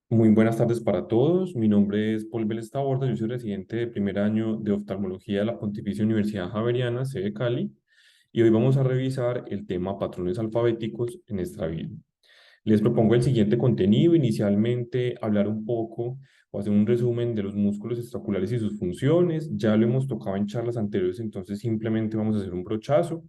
Muy buenas tardes para todos. Mi nombre es Paul Vélez Taborda. Yo soy residente de primer año de oftalmología de la Pontificia Universidad Javeriana, sede Cali, y hoy vamos a revisar el tema patrones alfabéticos en estrabismo. Les propongo el siguiente contenido. Inicialmente, hablar un poco o hacer un resumen de los músculos extraculares y sus funciones. Ya lo hemos tocado en charlas anteriores, entonces simplemente vamos a hacer un brochazo.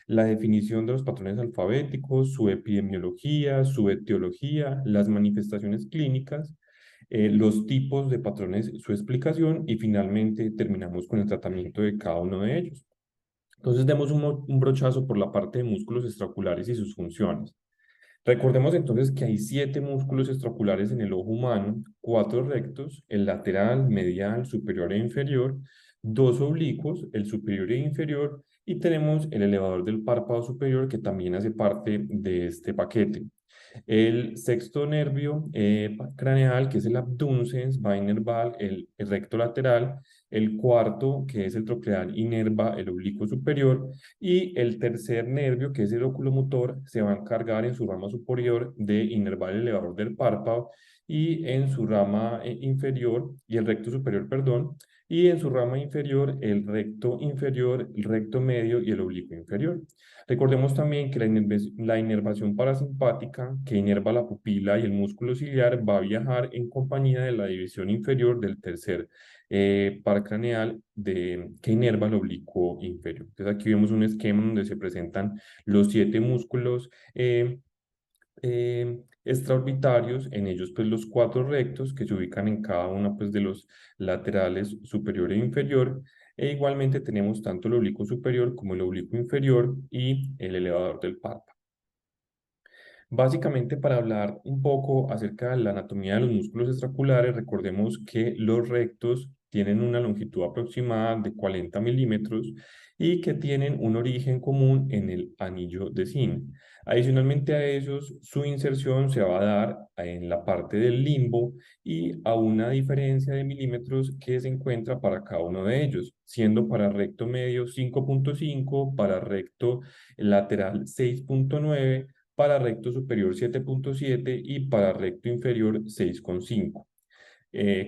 La definición de los patrones alfabéticos, su epidemiología, su etiología, las manifestaciones clínicas, los tipos de patrones, su explicación y finalmente terminamos con el tratamiento de cada uno de ellos. Entonces, demos un brochazo por la parte de músculos extraoculares y sus funciones. Recordemos entonces que hay 7 músculos extraoculares en el ojo humano, 4 rectos, el lateral, medial, superior e inferior, 2 oblicuos, el superior e inferior, y tenemos el elevador del párpado superior que también hace parte de este paquete. El sexto nervio craneal, que es el abducens, va a inervar el recto lateral. El cuarto, que es el troclear, inerva el oblicuo superior. Y el tercer nervio, que es el oculomotor, se va a encargar en su rama superior de inervar el elevador del párpado y en su rama inferior, y el recto superior, perdón, y en su rama inferior, el recto inferior, el recto medio y el oblicuo inferior. Recordemos también que la inervación parasimpática, que inerva la pupila y el músculo ciliar, va a viajar en compañía de la división inferior del tercer par craneal que inerva el oblicuo inferior. Entonces aquí vemos un esquema donde se presentan los 7 músculos extraorbitarios, en ellos pues los 4 rectos que se ubican en cada uno pues de los laterales superior e inferior, e igualmente tenemos tanto el oblicuo superior como el oblicuo inferior y el elevador del párpado. Básicamente, para hablar un poco acerca de la anatomía de los músculos extraculares, recordemos que los rectos tienen una longitud aproximada de 40 milímetros y que tienen un origen común en el anillo de Zinc. Adicionalmente a ellos, su inserción se va a dar en la parte del limbo y a una diferencia de milímetros que se encuentra para cada uno de ellos, siendo para recto medio 5,5, para recto lateral 6,9, para recto superior 7,7 y para recto inferior 6,5.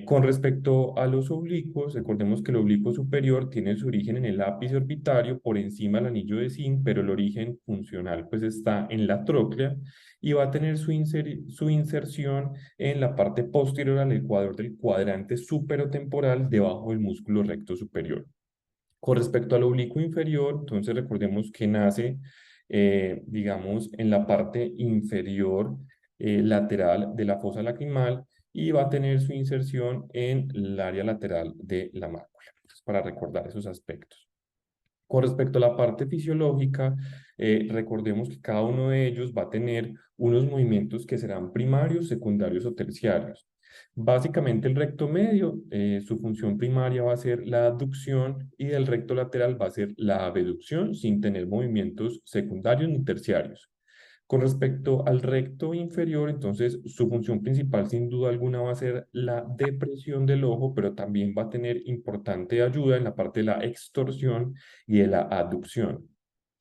Con respecto a los oblicuos, recordemos que el oblicuo superior tiene su origen en el ápice orbitario por encima del anillo de Zinc, pero el origen funcional pues está en la tróclea y va a tener su inserción en la parte posterior al ecuador del cuadrante superotemporal debajo del músculo recto superior. Con respecto al oblicuo inferior, entonces recordemos que nace, digamos, en la parte inferior lateral de la fosa lacrimal y va a tener su inserción en el área lateral de la mácula. Entonces, para recordar esos aspectos. Con respecto a la parte fisiológica, recordemos que cada uno de ellos va a tener unos movimientos que serán primarios, secundarios o terciarios. Básicamente el recto medio, su función primaria va a ser la abducción y del recto lateral va a ser la abducción sin tener movimientos secundarios ni terciarios. Con respecto al recto inferior, entonces su función principal sin duda alguna va a ser la depresión del ojo, pero también va a tener importante ayuda en la parte de la extorsión y de la aducción.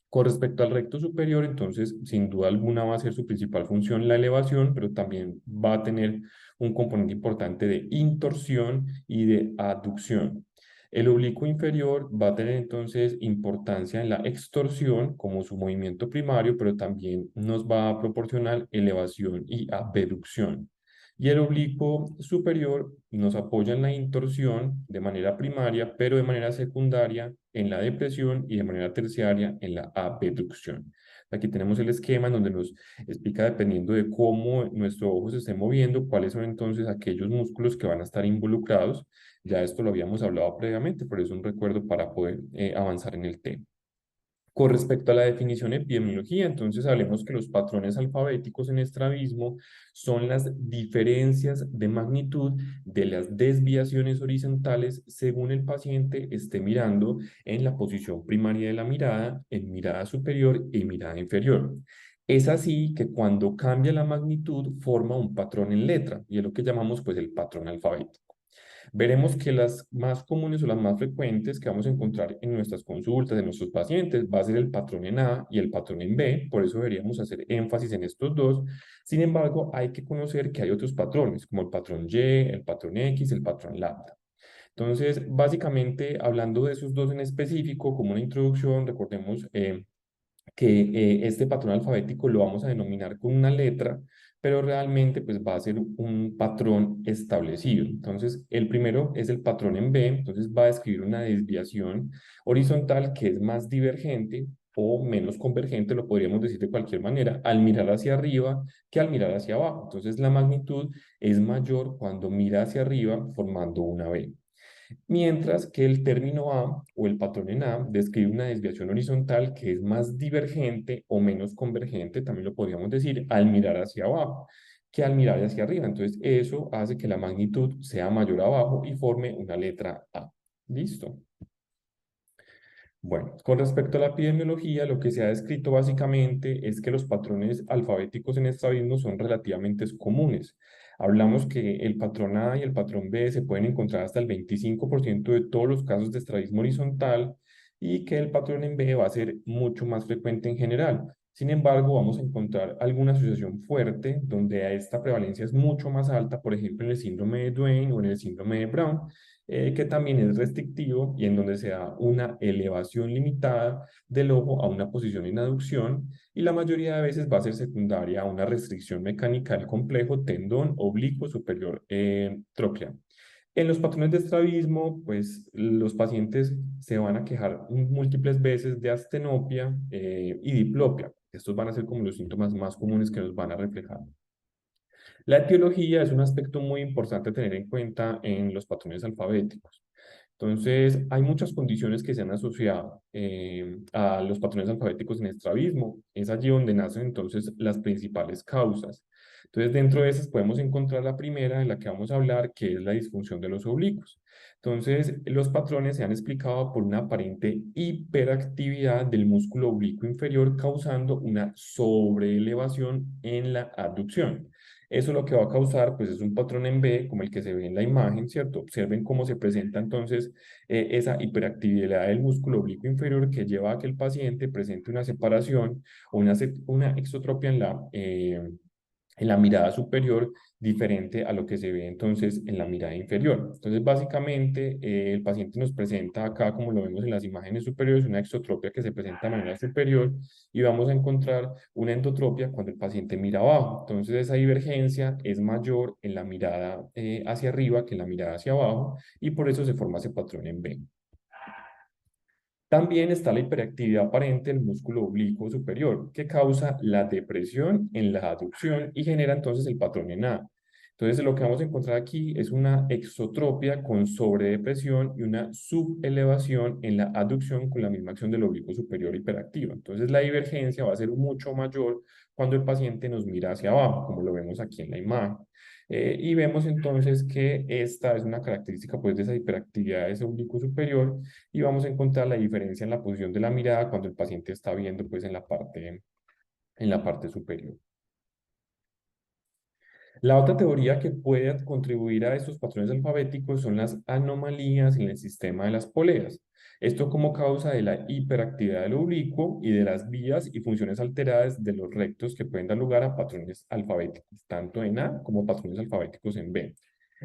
Con respecto al recto superior, entonces, sin duda alguna va a ser su principal función la elevación, pero también va a tener un componente importante de intorsión y de aducción. El oblicuo inferior va a tener entonces importancia en la extorsión como su movimiento primario, pero también nos va a proporcionar elevación y abducción. Y el oblicuo superior nos apoya en la intorsión de manera primaria, pero de manera secundaria en la depresión y de manera terciaria en la abducción. Aquí tenemos el esquema en donde nos explica, dependiendo de cómo nuestro ojo se esté moviendo, cuáles son entonces aquellos músculos que van a estar involucrados. Ya esto lo habíamos hablado previamente, pero es un recuerdo para poder avanzar en el tema. Con respecto a la definición de epidemiología, entonces hablemos que los patrones alfabéticos en estrabismo son las diferencias de magnitud de las desviaciones horizontales según el paciente esté mirando en la posición primaria de la mirada, en mirada superior y mirada inferior. Es así que cuando cambia la magnitud forma un patrón en letra y es lo que llamamos pues el patrón alfabético. Veremos que las más comunes o las más frecuentes que vamos a encontrar en nuestras consultas, en nuestros pacientes, va a ser el patrón en A y el patrón en B, por eso deberíamos hacer énfasis en estos dos. Sin embargo, hay que conocer que hay otros patrones, como el patrón Y, el patrón X, el patrón lambda. Entonces, básicamente, hablando de esos dos en específico, como una introducción, recordemos que este patrón alfabético lo vamos a denominar con una letra, pero realmente pues va a ser un patrón establecido. Entonces, el primero es el patrón en B, entonces va a describir una desviación horizontal que es más divergente o menos convergente, lo podríamos decir de cualquier manera, al mirar hacia arriba que al mirar hacia abajo. Entonces, la magnitud es mayor cuando mira hacia arriba formando una B. Mientras que el término A o el patrón en A describe una desviación horizontal que es más divergente o menos convergente, también lo podríamos decir, al mirar hacia abajo que al mirar hacia arriba. Entonces, eso hace que la magnitud sea mayor abajo y forme una letra A. ¿Listo? Bueno, con respecto a la epidemiología, lo que se ha descrito básicamente es que los patrones alfabéticos en estrabismo son relativamente comunes. Hablamos que el patrón A y el patrón B se pueden encontrar hasta el 25% de todos los casos de estrabismo horizontal y que el patrón en B va a ser mucho más frecuente en general. Sin embargo, vamos a encontrar alguna asociación fuerte donde esta prevalencia es mucho más alta, por ejemplo, en el síndrome de Duane o en el síndrome de Brown, que también es restrictivo y en donde se da una elevación limitada del ojo a una posición en aducción y la mayoría de veces va a ser secundaria a una restricción mecánica del complejo tendón oblicuo superior tróclea. En los patrones de estrabismo, pues los pacientes se van a quejar múltiples veces de astenopia y diplopia. Estos van a ser como los síntomas más comunes que nos van a reflejar. La etiología es un aspecto muy importante a tener en cuenta en los patrones alfabéticos. Entonces, hay muchas condiciones que se han asociado a los patrones alfabéticos en estrabismo. Es allí donde nacen entonces las principales causas. Entonces, dentro de esas podemos encontrar la primera de la que vamos a hablar, que es la disfunción de los oblicuos. Entonces, los patrones se han explicado por una aparente hiperactividad del músculo oblicuo inferior causando una sobreelevación en la abducción. Eso lo que va a causar, pues, es un patrón en B, como el que se ve en la imagen, ¿cierto? Observen cómo se presenta entonces esa hiperactividad del músculo oblicuo inferior que lleva a que el paciente presente una separación o una exotropia en la mirada superior diferente a lo que se ve entonces en la mirada inferior. Entonces, básicamente, el paciente nos presenta acá, como lo vemos en las imágenes superiores, una exotropia que se presenta de manera superior y vamos a encontrar una endotropia cuando el paciente mira abajo. Entonces, esa divergencia es mayor en la mirada hacia arriba que en la mirada hacia abajo y por eso se forma ese patrón en B. También está la hiperactividad aparente del músculo oblicuo superior, que causa la depresión en la aducción y genera entonces el patrón en A. Entonces, lo que vamos a encontrar aquí es una exotropia con sobredepresión y una subelevación en la aducción con la misma acción del oblicuo superior hiperactivo. Entonces, la divergencia va a ser mucho mayor cuando el paciente nos mira hacia abajo, como lo vemos aquí en la imagen. Y vemos entonces que esta es una característica pues, de esa hiperactividad de ese oblicuo superior y vamos a encontrar la diferencia en la posición de la mirada cuando el paciente está viendo pues en la parte superior. La otra teoría que puede contribuir a estos patrones alfabéticos son las anomalías en el sistema de las poleas. Esto como causa de la hiperactividad del oblicuo y de las vías y funciones alteradas de los rectos que pueden dar lugar a patrones alfabéticos, tanto en A como patrones alfabéticos en B.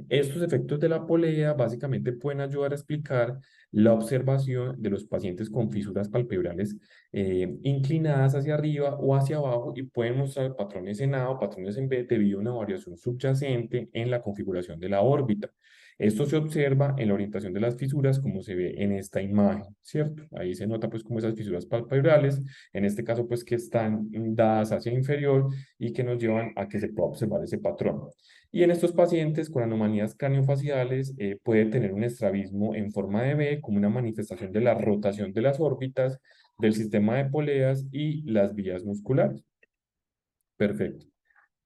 Estos efectos de la polea básicamente pueden ayudar a explicar la observación de los pacientes con fisuras palpebrales inclinadas hacia arriba o hacia abajo y pueden mostrar patrones en A o patrones en B debido a una variación subyacente en la configuración de la órbita. Esto se observa en la orientación de las fisuras como se ve en esta imagen, ¿cierto? Ahí se nota pues como esas fisuras palpebrales, en este caso pues que están dadas hacia inferior y que nos llevan a que se pueda observar ese patrón. Y en estos pacientes con anomalías craniofaciales puede tener un estrabismo en forma de B como una manifestación de la rotación de las órbitas del sistema de poleas y las vías musculares. Perfecto.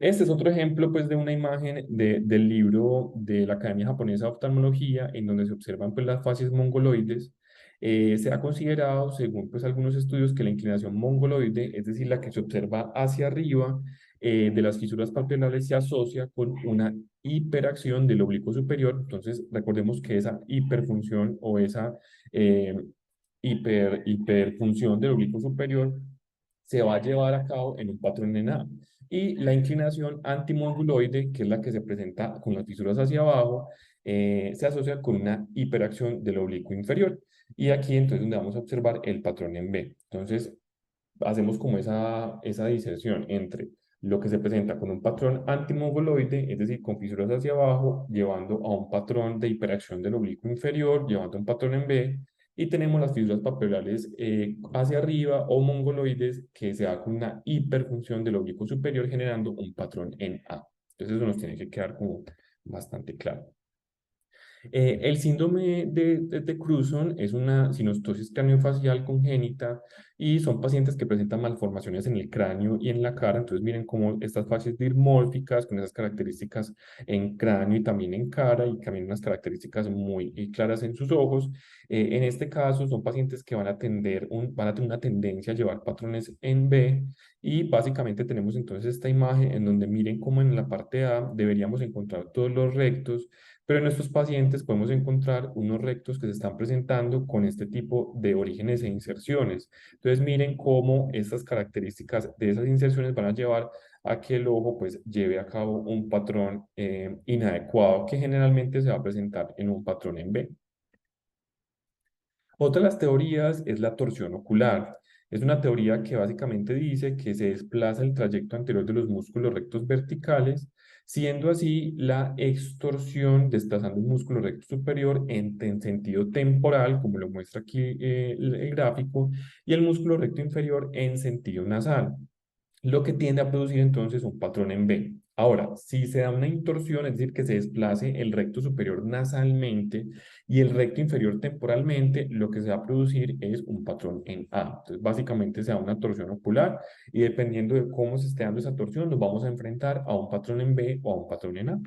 Este es otro ejemplo pues, de una imagen del libro de la Academia Japonesa de Oftalmología, en donde se observan pues, las facies mongoloides. Se ha considerado, según pues, algunos estudios, que la inclinación mongoloide, es decir, la que se observa hacia arriba, de las fisuras palpebrales se asocia con una hiperacción del oblicuo superior. Entonces, recordemos que esa hiperfunción o esa eh, hiperfunción del oblicuo superior se va a llevar a cabo en un patrón en A. Y la inclinación antimonguloide, que es la que se presenta con las fisuras hacia abajo, se asocia con una hiperacción del oblicuo inferior. Y aquí entonces donde vamos a observar el patrón en B. Entonces, hacemos como esa diserción entre lo que se presenta con un patrón antimongoloide, es decir, con fisuras hacia abajo, llevando a un patrón de hiperacción del oblicuo inferior, llevando a un patrón en B, y tenemos las fisuras papilolares hacia arriba o mongoloides que se da con una hiperfunción del oblicuo superior generando un patrón en A. Entonces eso nos tiene que quedar como bastante claro. El síndrome de Cruzon es una sinostosis craneofacial congénita y son pacientes que presentan malformaciones en el cráneo y en la cara. Entonces miren cómo estas fases dimórficas con esas características en cráneo y también en cara y también unas características muy claras en sus ojos. En este caso son pacientes que van a tener una tendencia a llevar patrones en B y básicamente tenemos entonces esta imagen en donde miren cómo en la parte A deberíamos encontrar todos los rectos, pero en estos pacientes podemos encontrar unos rectos que se están presentando con este tipo de orígenes e inserciones. Entonces miren cómo estas características de esas inserciones van a llevar a que el ojo pues lleve a cabo un patrón inadecuado que generalmente se va a presentar en un patrón en B. Otra de las teorías es la torsión ocular. Es una teoría que básicamente dice que se desplaza el trayecto anterior de los músculos rectos verticales, siendo así la extorsión desplazando el músculo recto superior en sentido temporal, como lo muestra aquí el gráfico, y el músculo recto inferior en sentido nasal, lo que tiende a producir entonces un patrón en B. Ahora, si se da una intorsión, es decir, que se desplace el recto superior nasalmente y el recto inferior temporalmente, lo que se va a producir es un patrón en A. Entonces, básicamente se da una torsión ocular y dependiendo de cómo se esté dando esa torsión, nos vamos a enfrentar a un patrón en B o a un patrón en A.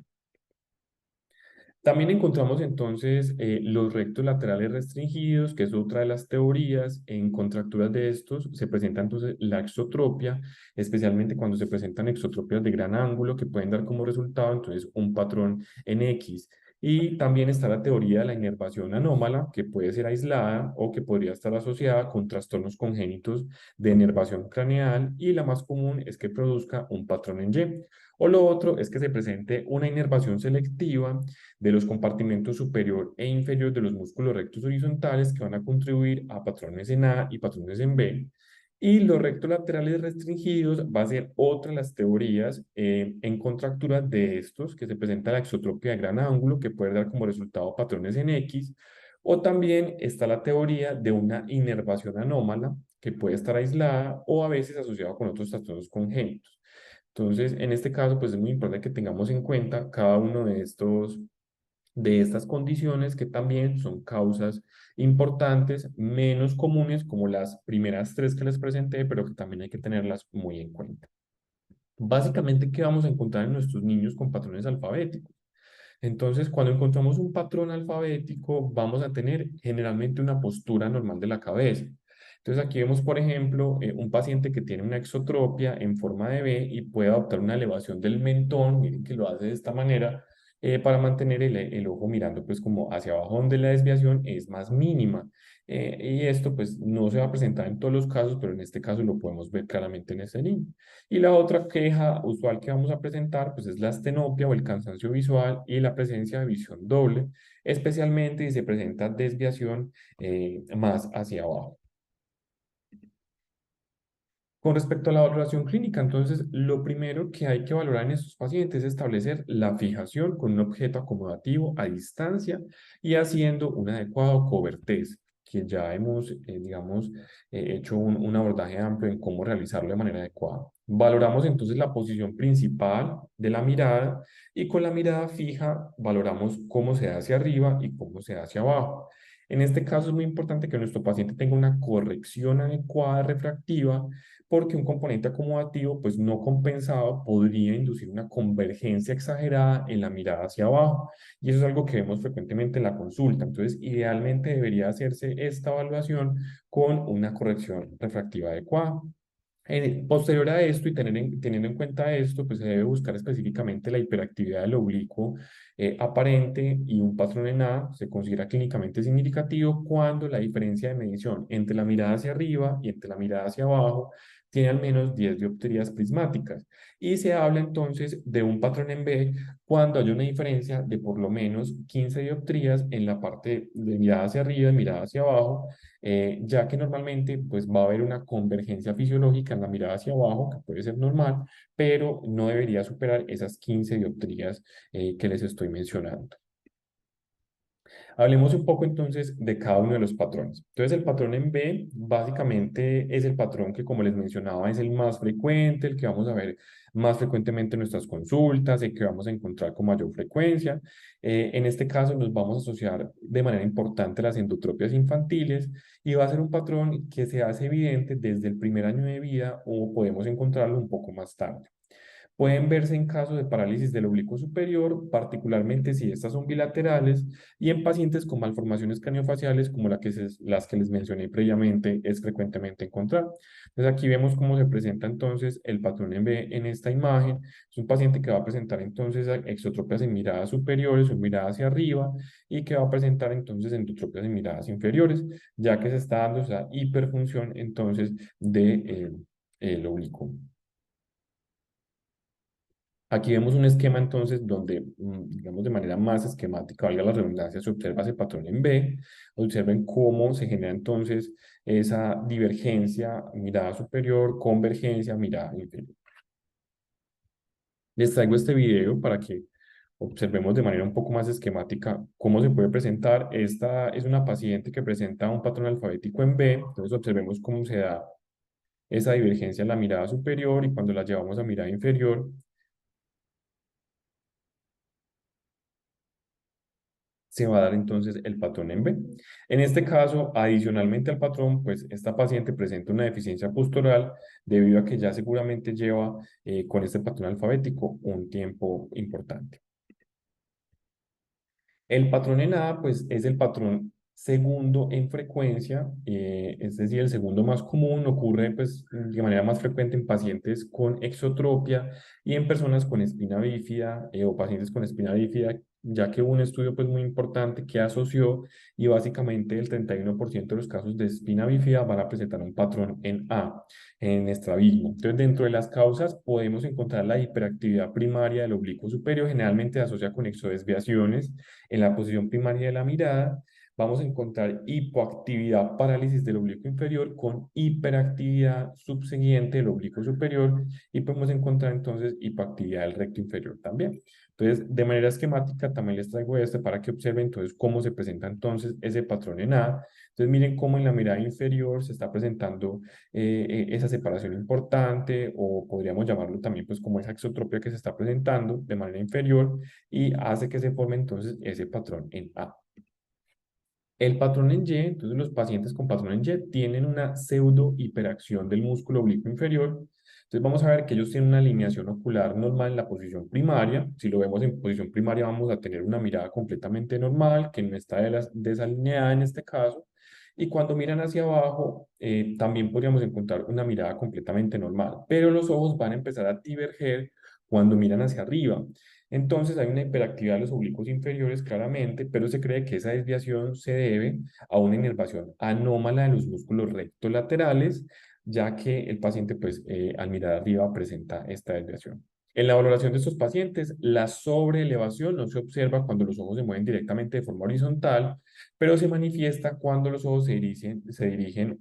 También encontramos entonces los rectos laterales restringidos, que es otra de las teorías. En contracturas de estos se presenta entonces la exotropia, especialmente cuando se presentan exotropias de gran ángulo que pueden dar como resultado entonces un patrón en X. Y también está la teoría de la inervación anómala, que puede ser aislada o que podría estar asociada con trastornos congénitos de inervación craneal, y la más común es que produzca un patrón en Y. O lo otro es que se presente una inervación selectiva de los compartimentos superior e inferior de los músculos rectos horizontales que van a contribuir a patrones en A y patrones en B. Y los rectos laterales restringidos va a ser otra de las teorías en contractura de estos, que se presenta la exotropia de gran ángulo, que puede dar como resultado patrones en X. O también está la teoría de una inervación anómala, que puede estar aislada o a veces asociada con otros trastornos congénitos. Entonces, en este caso, pues es muy importante que tengamos en cuenta cada uno de estas condiciones que también son causas importantes, menos comunes como las primeras tres que les presenté, pero que también hay que tenerlas muy en cuenta. Básicamente, ¿qué vamos a encontrar en nuestros niños con patrones alfabéticos? Entonces, cuando encontramos un patrón alfabético, vamos a tener generalmente una postura normal de la cabeza. Entonces, aquí vemos, por ejemplo, un paciente que tiene una exotropia en forma de B y puede adoptar una elevación del mentón, miren que lo hace de esta manera, para mantener el ojo mirando pues como hacia abajo, donde la desviación es más mínima. Y esto pues no se va a presentar en todos los casos, pero en este caso lo podemos ver claramente en este niño. Y la otra queja usual que vamos a presentar pues es la astenopia o el cansancio visual y la presencia de visión doble, especialmente si se presenta desviación más hacia abajo. Con respecto a la valoración clínica, entonces, lo primero que hay que valorar en estos pacientes es establecer la fijación con un objeto acomodativo a distancia y haciendo un adecuado cobertés, que ya hemos, digamos, hecho un abordaje amplio en cómo realizarlo de manera adecuada. Valoramos entonces la posición principal de la mirada y con la mirada fija valoramos cómo se da hacia arriba y cómo se da hacia abajo. En este caso es muy importante que nuestro paciente tenga una corrección adecuada refractiva porque un componente acomodativo pues no compensado podría inducir una convergencia exagerada en la mirada hacia abajo, y eso es algo que vemos frecuentemente en la consulta. Entonces, idealmente debería hacerse esta evaluación con una corrección refractiva adecuada. Posterior a esto y teniendo en cuenta esto, pues se debe buscar específicamente la hiperactividad del oblicuo aparente y un patrón en A se considera clínicamente significativo cuando la diferencia de medición entre la mirada hacia arriba y entre la mirada hacia abajo tiene al menos 10 dioptrías prismáticas. Y se habla entonces de un patrón en B cuando hay una diferencia de por lo menos 15 dioptrías en la parte de mirada hacia arriba y mirada hacia abajo, ya que normalmente pues va a haber una convergencia fisiológica en la mirada hacia abajo, que puede ser normal, pero no debería superar esas 15 dioptrías que les estoy mencionando. Hablemos un poco entonces de cada uno de los patrones. Entonces el patrón en B básicamente es el patrón que, como les mencionaba, es el más frecuente, el que vamos a ver más frecuentemente en nuestras consultas, el que vamos a encontrar con mayor frecuencia. En este caso nos vamos a asociar de manera importante las endotropias infantiles y va a ser un patrón que se hace evidente desde el primer año de vida o podemos encontrarlo un poco más tarde. Pueden verse en caso de parálisis del oblicuo superior, particularmente si estas son bilaterales, y en pacientes con malformaciones craniofaciales como las que les mencioné previamente es frecuentemente encontrar. Entonces aquí vemos cómo se presenta entonces el patrón en B en esta imagen. Es un paciente que va a presentar entonces exotropias en miradas superiores o miradas hacia arriba y que va a presentar entonces endotropias en miradas inferiores, ya que se está dando esa hiperfunción entonces de, el oblicuo. Aquí vemos un esquema entonces donde, digamos de manera más esquemática, valga la redundancia, se observa ese patrón en B, observen cómo se genera entonces esa divergencia, mirada superior, convergencia, mirada inferior. Les traigo este video para que observemos de manera un poco más esquemática cómo se puede presentar. Esta es una paciente que presenta un patrón alfabético en B, entonces observemos cómo se da esa divergencia en la mirada superior y cuando la llevamos a mirada inferior, se va a dar entonces el patrón en B. En este caso, adicionalmente al patrón, pues esta paciente presenta una deficiencia postural debido a que ya seguramente lleva con este patrón alfabético un tiempo importante. El patrón en A, pues, es el patrón segundo en frecuencia, es decir, el segundo más común, ocurre pues, de manera más frecuente en pacientes con exotropia y en personas con espina bífida o pacientes con espina bífida, ya que hubo un estudio pues, muy importante que asoció y básicamente el 31% de los casos de espina bífida van a presentar un patrón en A, en estrabismo. Entonces, dentro de las causas podemos encontrar la hiperactividad primaria del oblicuo superior, generalmente se asocia con exodesviaciones en la posición primaria de la mirada, vamos a encontrar hipoactividad, parálisis del oblicuo inferior con hiperactividad subsiguiente del oblicuo superior y podemos encontrar entonces hipoactividad del recto inferior también. Entonces, de manera esquemática, también les traigo este para que observen entonces cómo se presenta entonces ese patrón en A. Entonces, miren cómo en la mirada inferior se está presentando esa separación importante o podríamos llamarlo también pues como esa exotropia que se está presentando de manera inferior y hace que se forme entonces ese patrón en A. El patrón en Y, entonces los pacientes con patrón en Y tienen una pseudo hiperacción del músculo oblicuo inferior. Entonces vamos a ver que ellos tienen una alineación ocular normal en la posición primaria. Si lo vemos en posición primaria vamos a tener una mirada completamente normal, que no está desalineada en este caso. Y cuando miran hacia abajo, también podríamos encontrar una mirada completamente normal, pero los ojos van a empezar a diverger cuando miran hacia arriba. Entonces hay una hiperactividad de los oblicuos inferiores claramente, pero se cree que esa desviación se debe a una inervación anómala de los músculos rectolaterales, ya que el paciente pues al mirar arriba presenta esta desviación. En la valoración de estos pacientes, la sobreelevación no se observa cuando los ojos se mueven directamente de forma horizontal, pero se manifiesta cuando los ojos se dirigen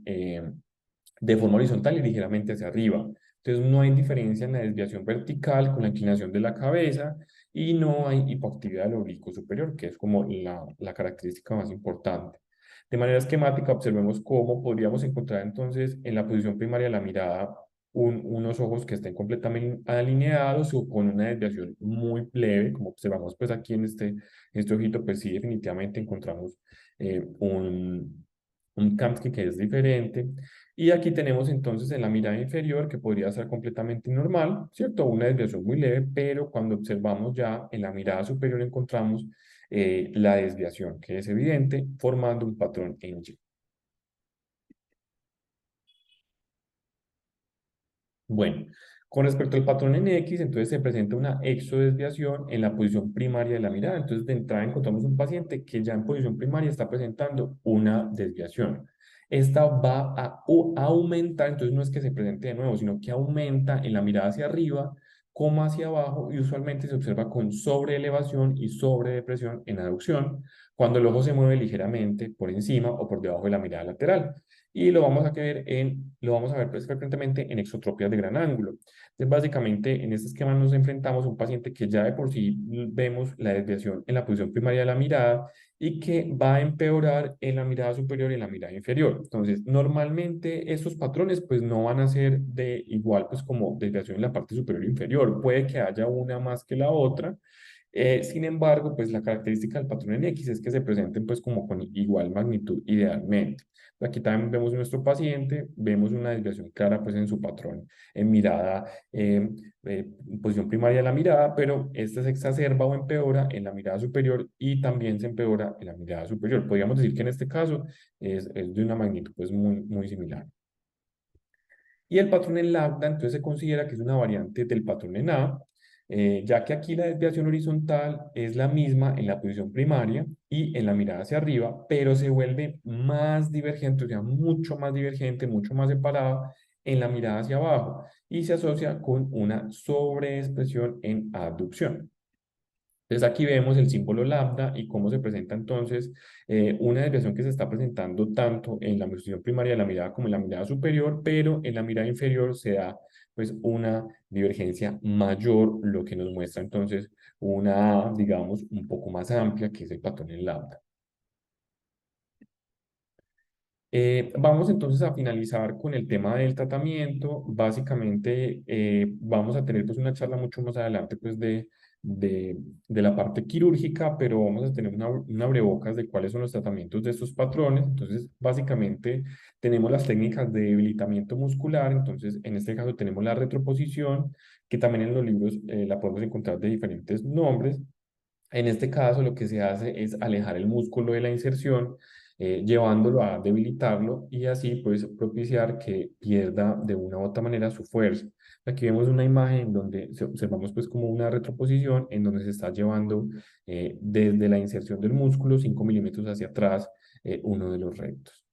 de forma horizontal y ligeramente hacia arriba. Entonces no hay diferencia en la desviación vertical con la inclinación de la cabeza y no hay hipoactividad del oblicuo superior, que es como la característica más importante. De manera esquemática, observemos cómo podríamos encontrar entonces en la posición primaria de la mirada unos ojos que estén completamente alineados o con una desviación muy leve, como observamos pues aquí en este ojito, pues sí definitivamente encontramos un Kamsky que es diferente. Y aquí tenemos entonces en la mirada inferior que podría ser completamente normal, ¿cierto? Una desviación muy leve, pero cuando observamos ya en la mirada superior encontramos la desviación que es evidente formando un patrón en Y. Bueno, con respecto al patrón en X, entonces se presenta una exodesviación en la posición primaria de la mirada. Entonces, de entrada encontramos un paciente que ya en posición primaria está presentando una desviación. Esta va a aumentar, entonces no es que se presente de nuevo, sino que aumenta en la mirada hacia arriba como hacia abajo y usualmente se observa con sobreelevación y sobredepresión en aducción cuando el ojo se mueve ligeramente por encima o por debajo de la mirada lateral y lo vamos a ver pues, frecuentemente en exotropias de gran ángulo. Entonces, básicamente, en este esquema nos enfrentamos a un paciente que ya de por sí vemos la desviación en la posición primaria de la mirada y que va a empeorar en la mirada superior y en la mirada inferior. Entonces, normalmente estos patrones pues no van a ser de igual pues como desviación en la parte superior e inferior. Puede que haya una más que la otra, sin embargo, pues la característica del patrón en X es que se presenten pues como con igual magnitud idealmente. Aquí también vemos nuestro paciente, vemos una desviación clara pues en su patrón en mirada, en posición primaria de la mirada, pero esta se exacerba o empeora en la mirada superior y también se empeora en la mirada superior. Podríamos decir que en este caso es de una magnitud pues muy similar. Y el patrón en lambda, entonces se considera que es una variante del patrón en A, ya que aquí la desviación horizontal es la misma en la posición primaria y en la mirada hacia arriba, pero se vuelve más divergente, o sea, mucho más divergente, mucho más separada en la mirada hacia abajo y se asocia con una sobreexpresión en abducción. Entonces aquí vemos el símbolo lambda y cómo se presenta entonces una desviación que se está presentando tanto en la posición primaria de la mirada como en la mirada superior, pero en la mirada inferior se da pues una divergencia mayor, lo que nos muestra entonces una A, digamos, un poco más amplia que es el patrón en lambda. Vamos entonces a finalizar con el tema del tratamiento. Básicamente vamos a tener pues una charla mucho más adelante pues de, de la parte quirúrgica, pero vamos a tener una abrebocas de cuáles son los tratamientos de estos patrones. Entonces básicamente tenemos las técnicas de debilitamiento muscular. Entonces en este caso tenemos la retroposición, que también en los libros la podemos encontrar de diferentes nombres. En este caso, lo que se hace es alejar el músculo de la inserción, llevándolo a debilitarlo y así pues propiciar que pierda de una u otra manera su fuerza. Aquí vemos una imagen donde observamos pues como una retroposición en donde se está llevando desde la inserción del músculo 5 milímetros hacia atrás uno de los rectos.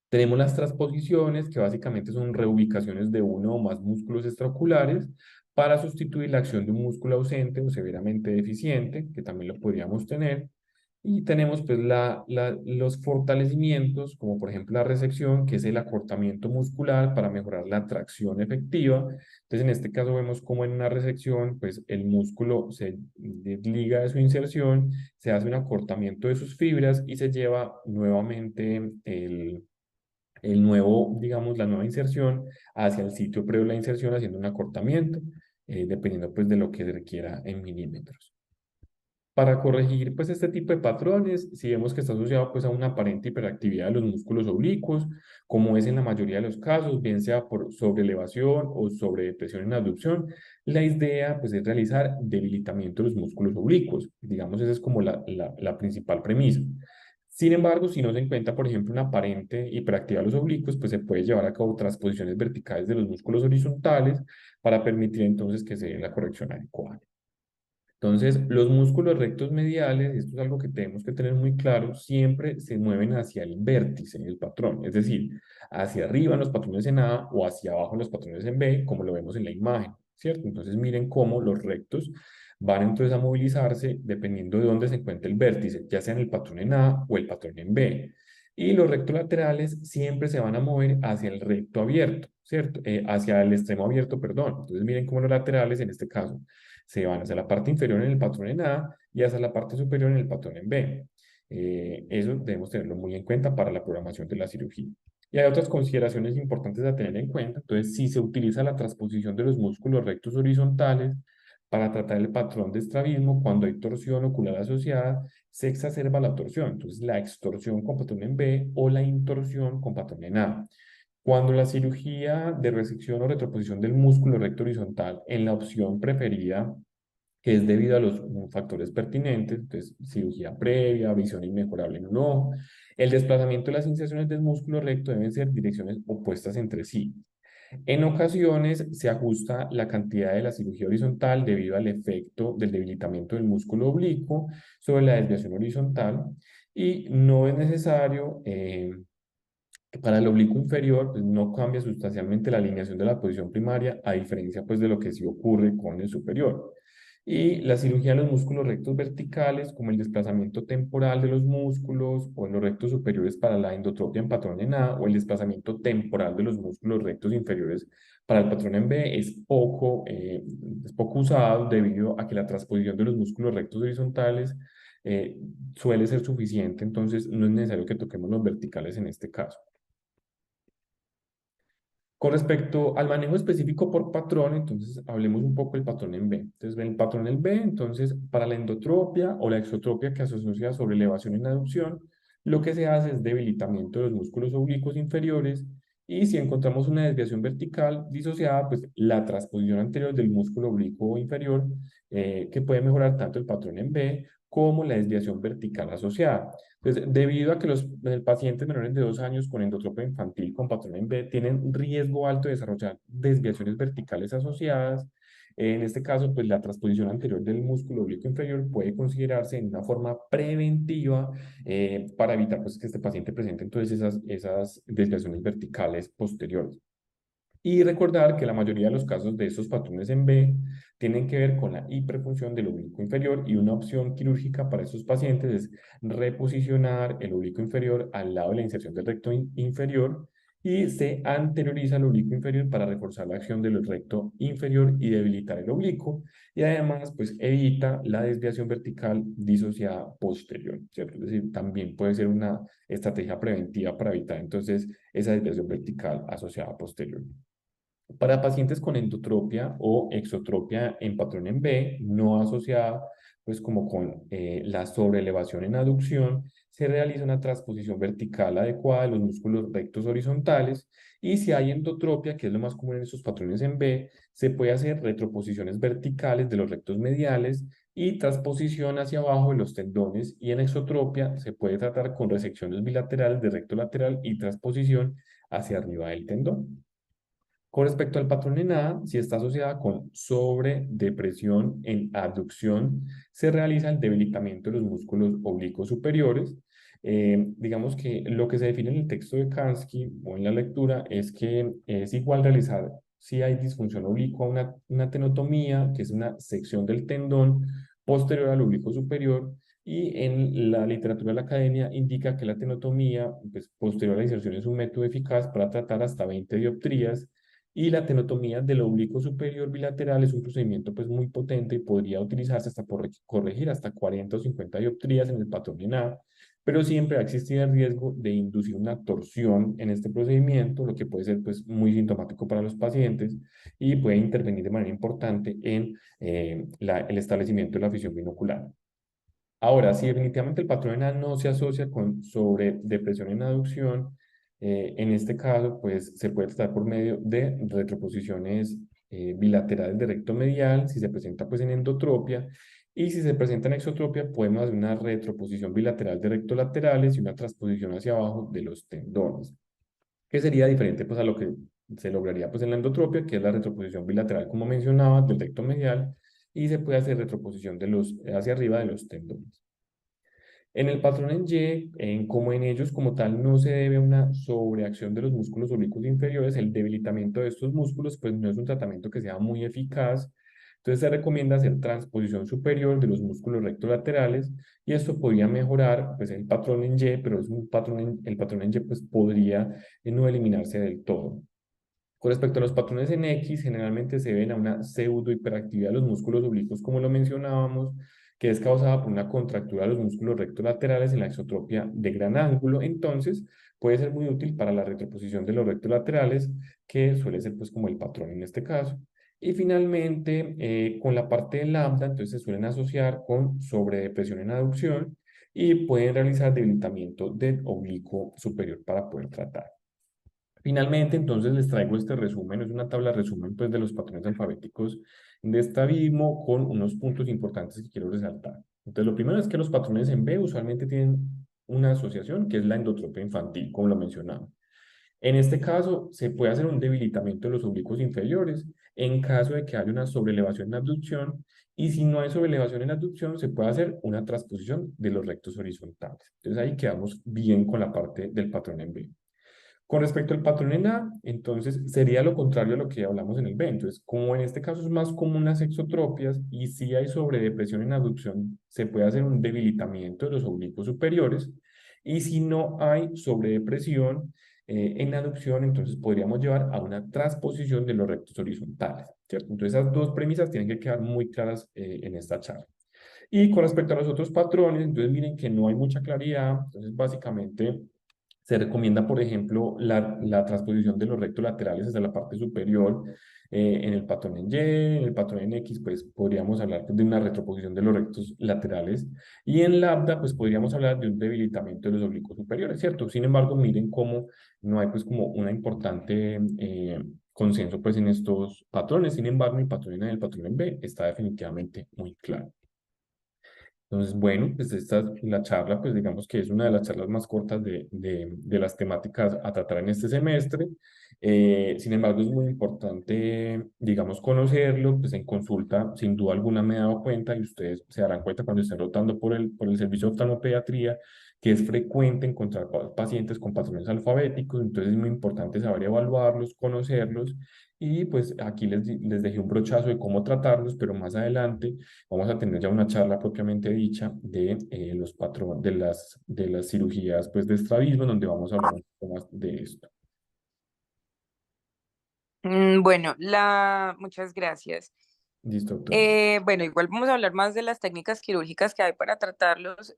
Tenemos las transposiciones, que básicamente son reubicaciones de uno o más músculos extraoculares para sustituir la acción de un músculo ausente o severamente deficiente, que también lo podríamos tener. Y tenemos pues los fortalecimientos, como por ejemplo la resección, que es el acortamiento muscular para mejorar la tracción efectiva. Entonces, en este caso vemos como en una resección, pues el músculo se desliga de su inserción, se hace un acortamiento de sus fibras y se lleva nuevamente el nuevo, digamos, la nueva inserción hacia el sitio previo a la inserción haciendo un acortamiento, dependiendo pues de lo que se requiera en milímetros. Para corregir pues este tipo de patrones, si vemos que está asociado pues a una aparente hiperactividad de los músculos oblicuos, como es en la mayoría de los casos, bien sea por sobreelevación o sobredepresión en abducción, la idea pues es realizar debilitamiento de los músculos oblicuos. Digamos, esa es como la principal premisa. Sin embargo, si no se encuentra, por ejemplo, una aparente hiperactividad de los oblicuos, pues se puede llevar a cabo transposiciones verticales de los músculos horizontales para permitir entonces que se dé la corrección adecuada. Entonces, los músculos rectos mediales, y esto es algo que tenemos que tener muy claro, siempre se mueven hacia el vértice del patrón, es decir, hacia arriba en los patrones en A o hacia abajo en los patrones en B, como lo vemos en la imagen, ¿cierto? Entonces, miren cómo los rectos van entonces a movilizarse dependiendo de dónde se encuentre el vértice, ya sea en el patrón en A o el patrón en B. Y los rectos laterales siempre se van a mover hacia el recto abierto, ¿cierto? Hacia el extremo abierto, perdón. Entonces, miren cómo los laterales, en este caso, se van hacia la parte inferior en el patrón en A y hacia la parte superior en el patrón en B. Eso debemos tenerlo muy en cuenta para la programación de la cirugía. Y hay otras consideraciones importantes a tener en cuenta. Entonces, si se utiliza la transposición de los músculos rectos horizontales para tratar el patrón de estrabismo, cuando hay torsión ocular asociada, se exacerba la torsión. Entonces, la extorsión con patrón en B o la intorsión con patrón en A. Cuando la cirugía de resección o retroposición del músculo recto horizontal en la opción preferida, que es debido a los factores pertinentes, entonces cirugía previa, visión inmejorable en un ojo, el desplazamiento de las inserciones del músculo recto deben ser direcciones opuestas entre sí. En ocasiones se ajusta la cantidad de la cirugía horizontal debido al efecto del debilitamiento del músculo oblicuo sobre la desviación horizontal y no es necesario que para el oblicuo inferior pues, no cambia sustancialmente la alineación de la posición primaria, a diferencia pues, de lo que sí ocurre con el superior. Y la cirugía de los músculos rectos verticales, como el desplazamiento temporal de los músculos o en los rectos superiores para la endotropia en patrón en A o el desplazamiento temporal de los músculos rectos inferiores para el patrón en B, es poco usado debido a que la transposición de los músculos rectos horizontales eh, suele ser suficiente, entonces no es necesario que toquemos los verticales en este caso. Con respecto al manejo específico por patrón, entonces hablemos un poco del patrón en B. Entonces, el patrón en B, entonces, para la endotropia o la exotropia que se asocia sobre elevación en aducción, lo que se hace es debilitamiento de los músculos oblicuos inferiores y si encontramos una desviación vertical disociada, pues la transposición anterior del músculo oblicuo inferior, que puede mejorar tanto el patrón en B como la desviación vertical asociada. Entonces, debido a que los pacientes menores de 2 años con endotropia infantil con patrón en B tienen un riesgo alto de desarrollar desviaciones verticales asociadas, en este caso, pues la transposición anterior del músculo oblicuo inferior puede considerarse en una forma preventiva para evitar pues, que este paciente presente entonces esas desviaciones verticales posteriores. Y recordar que la mayoría de los casos de estos patrones en B tienen que ver con la hiperfunción del oblicuo inferior y una opción quirúrgica para estos pacientes es reposicionar el oblicuo inferior al lado de la inserción del recto inferior y se anterioriza el oblicuo inferior para reforzar la acción del recto inferior y debilitar el oblicuo y además pues evita la desviación vertical disociada posterior, ¿cierto? Es decir, también puede ser una estrategia preventiva para evitar entonces esa desviación vertical asociada posterior. Para pacientes con endotropia o exotropia en patrón en B, no asociada pues como con la sobreelevación en aducción, se realiza una transposición vertical adecuada de los músculos rectos horizontales y si hay endotropia, que es lo más común en estos patrones en B, se puede hacer retroposiciones verticales de los rectos mediales y transposición hacia abajo de los tendones y en exotropia se puede tratar con resecciones bilaterales de recto lateral y transposición hacia arriba del tendón. Con respecto al patrón en A, si está asociada con sobredepresión en abducción, se realiza el debilitamiento de los músculos oblicuos superiores. Digamos que lo que se define en el texto de Kansky o en la lectura es que es igual realizar si hay disfunción oblicua, una tenotomía, que es una sección del tendón posterior al oblicuo superior, y en la literatura de la academia indica que la tenotomía pues, posterior a la inserción es un método eficaz para tratar hasta 20 dioptrías y la tenotomía del oblicuo superior bilateral es un procedimiento pues, muy potente y podría utilizarse hasta por corregir hasta 40 o 50 dioptrías en el patrón en A, pero siempre va a existir el riesgo de inducir una torsión en este procedimiento, lo que puede ser pues, muy sintomático para los pacientes y puede intervenir de manera importante en el establecimiento de la fisión binocular. Ahora, si definitivamente el patrón ENA no se asocia con sobredepresión en aducción, en este caso, pues se puede tratar por medio de retroposiciones bilaterales de recto medial, si se presenta pues en endotropia, y si se presenta en exotropia, podemos hacer una retroposición bilateral de recto laterales y una transposición hacia abajo de los tendones, que sería diferente pues a lo que se lograría pues en la endotropia, que es la retroposición bilateral, como mencionaba, del recto medial, y se puede hacer retroposición hacia arriba de los tendones. En el patrón en Y, como en ellos como tal no se debe a una sobreacción de los músculos oblicuos inferiores, el debilitamiento de estos músculos pues no es un tratamiento que sea muy eficaz. Entonces se recomienda hacer transposición superior de los músculos rectolaterales y esto podría mejorar pues el patrón en Y, pero es un patrón el patrón en Y pues podría no eliminarse del todo. Con respecto a los patrones en X, generalmente se ven a una pseudohiperactividad de los músculos oblicuos, como lo mencionábamos, que es causada por una contractura de los músculos rectolaterales en la exotropia de gran ángulo. Entonces, puede ser muy útil para la retroposición de los rectolaterales, que suele ser pues como el patrón en este caso. Y finalmente, con la parte de lambda, entonces se suelen asociar con sobredepresión en aducción y pueden realizar debilitamiento del oblicuo superior para poder tratar. Finalmente, entonces les traigo este resumen, es una tabla de resumen pues, de los patrones alfabéticos de estadismo con unos puntos importantes que quiero resaltar. Entonces, lo primero es que los patrones en B usualmente tienen una asociación que es la endotropia infantil, como lo mencionaba. En este caso, se puede hacer un debilitamiento de los oblicuos inferiores en caso de que haya una sobrelevación en abducción, y si no hay sobrelevación en abducción, se puede hacer una transposición de los rectos horizontales. Entonces ahí quedamos bien con la parte del patrón en B. Con respecto al patrón en A, entonces sería lo contrario a lo que hablamos en el B. Entonces, como en este caso es más común las exotropias y si hay sobredepresión en abducción, se puede hacer un debilitamiento de los oblicuos superiores. Y si no hay sobredepresión en aducción, entonces podríamos llevar a una transposición de los rectos horizontales, ¿cierto? Entonces, esas dos premisas tienen que quedar muy claras en esta charla. Y con respecto a los otros patrones, entonces miren que no hay mucha claridad. Entonces, básicamente se recomienda, por ejemplo, la transposición de los rectos laterales hacia la parte superior en el patrón en Y, en el patrón en X, pues podríamos hablar de una retroposición de los rectos laterales, y en lambda, pues podríamos hablar de un debilitamiento de los oblicuos superiores, ¿cierto? Sin embargo, miren cómo no hay pues como una importante consenso pues en estos patrones. Sin embargo, el patrón en A y el patrón en B está definitivamente muy claro. Entonces, bueno, pues esta es la charla, pues digamos que es una de las charlas más cortas de las temáticas a tratar en este semestre. Sin embargo, es muy importante, digamos, conocerlo, pues en consulta, sin duda alguna me he dado cuenta, y ustedes se darán cuenta cuando estén rotando por el servicio de oftalmopediatría, que es frecuente encontrar pacientes con patrones alfabéticos. Entonces es muy importante saber evaluarlos, conocerlos, y pues aquí les dejé un brochazo de cómo tratarlos, pero más adelante vamos a tener ya una charla propiamente dicha de los patrones de las cirugías pues de estrabismo, donde vamos a hablar un poco más de esto. Bueno, muchas gracias. Listo, doctor. Bueno, igual vamos a hablar más de las técnicas quirúrgicas que hay para tratarlos.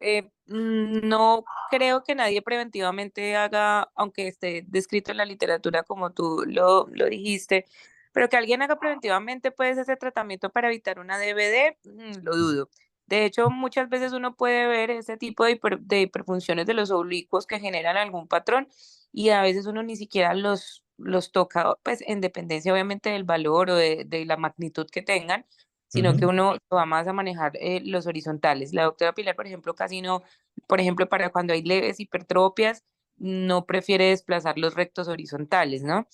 No creo que nadie preventivamente haga, aunque esté descrito en la literatura como tú lo dijiste, pero que alguien haga preventivamente pues ese tratamiento para evitar una DBD, lo dudo. De hecho, muchas veces uno puede ver ese tipo de hiperfunciones de los oblicuos que generan algún patrón y a veces uno ni siquiera los toca, pues en dependencia obviamente del valor o de la magnitud que tengan, sino que Ujú, uno va más a manejar los horizontales. La doctora Pilar, por ejemplo, casi no, por ejemplo, para cuando hay leves hipertropias, no prefiere desplazar los rectos horizontales, ¿no?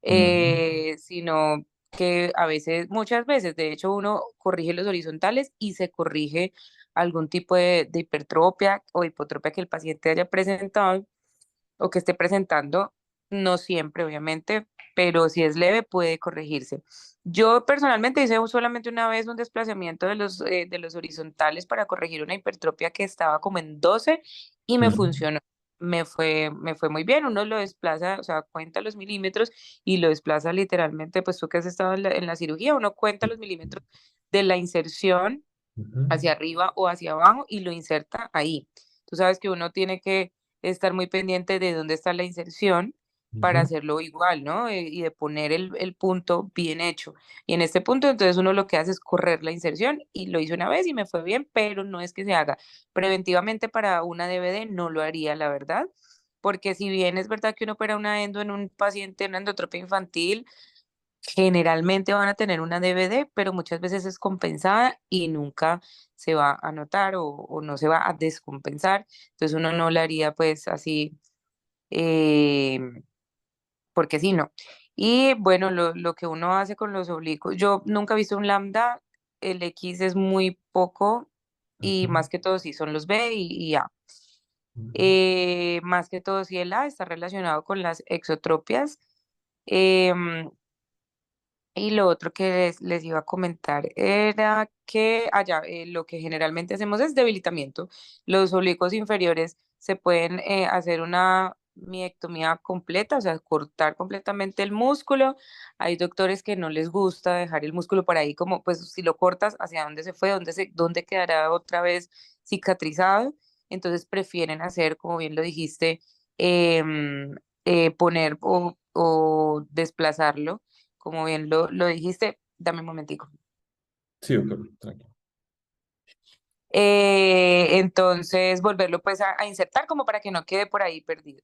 ujú, Sino que a veces, muchas veces, de hecho, uno corrige los horizontales y se corrige algún tipo de hipertropia o hipotropia que el paciente haya presentado o que esté presentando, no siempre, obviamente, pero si es leve puede corregirse. Yo personalmente hice solamente una vez un desplazamiento de los horizontales para corregir una hipertrofia que estaba como en 12 y me ujú, funcionó. Me fue muy bien, uno lo desplaza, o sea, cuenta los milímetros y lo desplaza literalmente, pues tú que has estado en la cirugía, uno cuenta los milímetros de la inserción ujú, hacia arriba o hacia abajo y lo inserta ahí. Tú sabes que uno tiene que estar muy pendiente de dónde está la inserción para ujú, hacerlo igual, ¿no? Y de poner el punto bien hecho. Y en este punto, entonces uno lo que hace es correr la inserción y lo hice una vez y me fue bien, pero no es que se haga. Preventivamente para una DBD no lo haría, la verdad, porque si bien es verdad que uno opera una endo en un paciente, una endotropia infantil, generalmente van a tener una DVD, pero muchas veces es compensada y nunca se va a notar o no se va a descompensar. Entonces uno no la haría pues así, eh, porque sí, no. Y bueno, lo que uno hace con los oblicuos, yo nunca he visto un lambda, el X es muy poco y ujú, más que todo sí son los B y A. ujú, Más que todo sí el A está relacionado con las exotropias. em, Y lo otro que les iba a comentar era que allá lo que generalmente hacemos es debilitamiento. Los oblicuos inferiores se pueden hacer una miectomía completa, o sea, cortar completamente el músculo. Hay doctores que no les gusta dejar el músculo por ahí, como pues si lo cortas, ¿hacia dónde se fue? ¿Dónde quedará otra vez cicatrizado? Entonces prefieren hacer, como bien lo dijiste, poner o desplazarlo como bien lo dijiste, dame un momentico. sí, doctor, tranquilo. Entonces, volverlo pues a insertar como para que no quede por ahí perdido.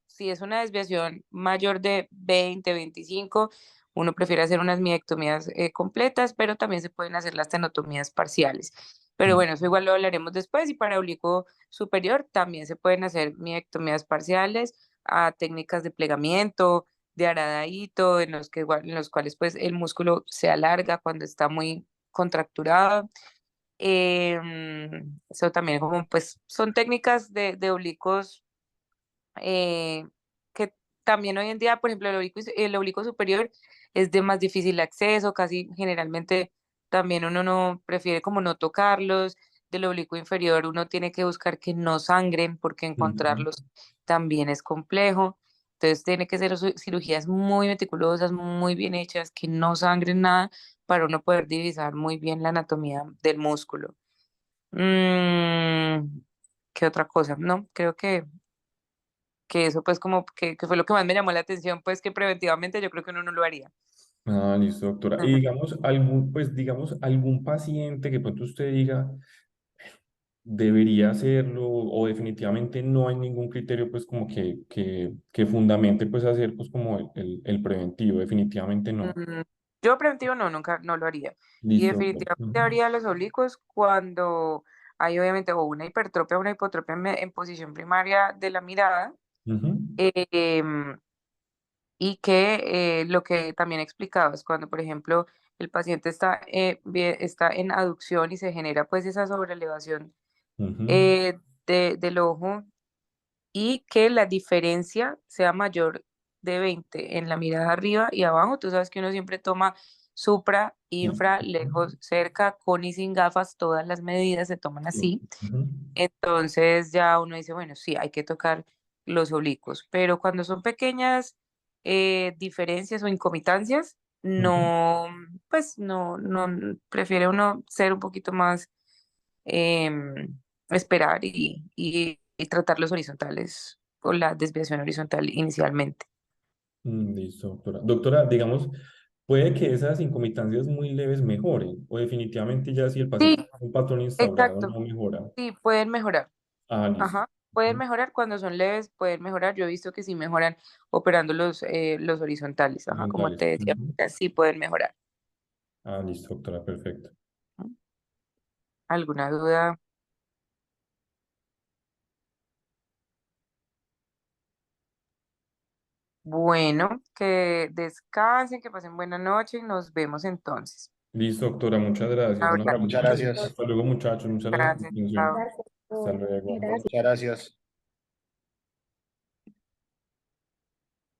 Si es una desviación mayor de 20, 25, uno prefiere hacer unas miectomías completas, pero también se pueden hacer las tenotomías parciales. Pero Mm, bueno, eso igual lo hablaremos después y para oblicuo superior también se pueden hacer miectomías parciales a técnicas de plegamiento, de aradadito, en los cuales pues el músculo se alarga cuando está muy contracturado. Eso también como pues son técnicas de oblicuos eh, que también hoy en día, por ejemplo, el oblicuo superior es de más difícil acceso, casi generalmente también uno no prefiere como no tocarlos. Del oblicuo inferior uno tiene que buscar que no sangren porque Ujú. encontrarlos también es complejo. Entonces tiene que ser cirugías muy meticulosas, muy bien hechas, que no sangren nada para uno poder divisar muy bien la anatomía del músculo. Mm, ¿Qué otra cosa? No, creo que eso pues como que fue lo que más me llamó la atención, pues que preventivamente yo creo que uno no lo haría. Ah, listo, doctora. Y Ujú. digamos, pues digamos, algún paciente que pronto usted diga debería hacerlo o definitivamente no hay ningún criterio pues como que fundamente pues hacer pues como el preventivo, definitivamente no. Mm, Yo preventivo no, nunca, no lo haría. Y Listo, doctor. definitivamente Ujú. haría los oblicuos cuando hay obviamente o una hipertrofia o una hipotropia en posición primaria de la mirada. Ujú. em, y que lo que también explicaba es cuando, por ejemplo, el paciente está en aducción y se genera pues esa sobrelevación Ujú. eh, del ojo y que la diferencia sea mayor de 20 en la mirada arriba y abajo. Tú sabes que uno siempre toma supra, Sí. infra, lejos, cerca, con y sin gafas, todas las medidas se toman Sí. así. Ujú. Entonces ya uno dice, bueno, sí, hay que tocar los oblicuos, pero cuando son pequeñas diferencias o incomitancias, Ujú. no, pues no, prefiere uno ser un poquito más, esperar y tratar los horizontales o la desviación horizontal inicialmente. Listo, doctora. Doctora, digamos, puede que esas incomitancias muy leves mejoren o definitivamente ya si el Sí, paciente tiene un patrón instaurado exacto, no mejora. sí, pueden mejorar. Ah, listo. Ajá, pueden Ujú. mejorar cuando son leves, pueden mejorar. Yo he visto que sí mejoran operando los horizontales, ajá, como Horizontales. te decía, Ujú. sí pueden mejorar. Ah, listo, doctora, perfecto. ¿No? ¿Alguna duda? Bueno, que descansen, que pasen buena noche y nos vemos entonces. Listo, doctora, muchas gracias. Un Ahorita, Doctora, abrazo. muchas gracias. Hasta luego, muchachos. Muchas gracias por gracias. su atención. Chao. Gracias, Hasta doctor. luego. Muchas gracias.